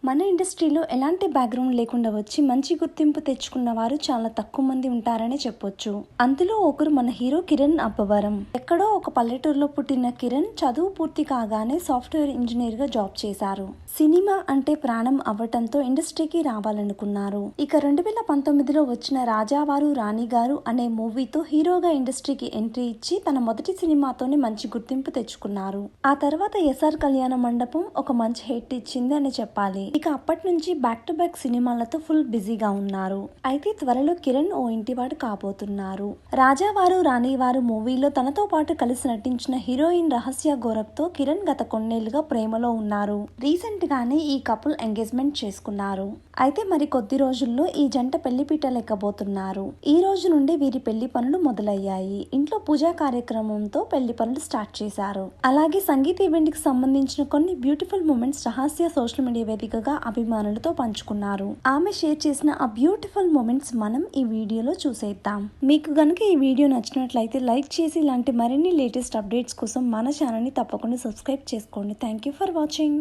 మన ఇండస్ట్రీలో ఎలాంటి బ్యాక్గ్రౌండ్ లేకుండా వచ్చి మంచి గుర్తింపు తెచ్చుకున్న వారు చాలా తక్కువ మంది ఉంటారనే చెప్పొచ్చు. అందులో ఒకరు మన హీరో కిరణ్ అబ్బవరం. ఎక్కడో ఒక పల్లెటూరులో పుట్టిన కిరణ్ చదువు పూర్తి కాగానే సాఫ్ట్వేర్ ఇంజనీర్ గా జాబ్ చేశారు. సినిమా అంటే ప్రాణం అవ్వటంతో ఇండస్ట్రీకి రావాలనుకున్నారు. ఇక 2019లో వచ్చిన రాజావారు రాణిగారు అనే మూవీతో హీరోగా ఇండస్ట్రీకి ఎంట్రీ ఇచ్చి తన మొదటి సినిమాతోనే మంచి గుర్తింపు తెచ్చుకున్నారు. ఆ తర్వాత ఎస్ఆర్ కళ్యాణ మండపం ఒక మంచి హిట్ ఇచ్చింది అని చెప్పాలి. ఇక అప్పటి నుంచి బ్యాక్ టు బ్యాక్ సినిమాలతో ఫుల్ బిజీగా ఉన్నారు. అయితే త్వరలో కిరణ్ ఓ ఇంటివాడు కాబోతున్నారు. రాజావారు రాణివారు మూవీలో తనతో పాటు కలిసి నటించిన హీరోయిన్ రహస్య గోరఖ్ తో కిరణ్ గత కొన్నేళ్లుగా ప్రేమలో ఉన్నారు. రీసెంట్ గానే ఈ కపుల్ ఎంగేజ్మెంట్ చేసుకున్నారు. అయితే మరి కొద్ది రోజుల్లో ఈ జంట పెళ్లిపీటలు ఎక్కబోతున్నారు. ఈ రోజు నుండి వీరి పెళ్లి పనులు మొదలయ్యాయి. ఇంట్లో పూజా కార్యక్రమంతో పెళ్లి పనులు స్టార్ట్ చేశారు. అలాగే సంగీత ఈవెంట్ కి సంబంధించిన కొన్ని బ్యూటిఫుల్ మూమెంట్స్ రహస్య సోషల్ మీడియా వేదికగా అభిమానులతో పంచుకున్నారు. ఆమె షేర్ చేసిన ఆ బ్యూటిఫుల్ మూమెంట్స్ మనం ఈ వీడియోలో చూసేద్దాం. మీకు గనుక ఈ వీడియో నచ్చినట్లయితే లైక్ చేసి ఇలాంటి మరిన్ని లేటెస్ట్ అప్డేట్స్ కోసం మన ఛానల్ ని తప్పకుండా సబ్స్క్రైబ్ చేసుకోండి. Thank you for watching.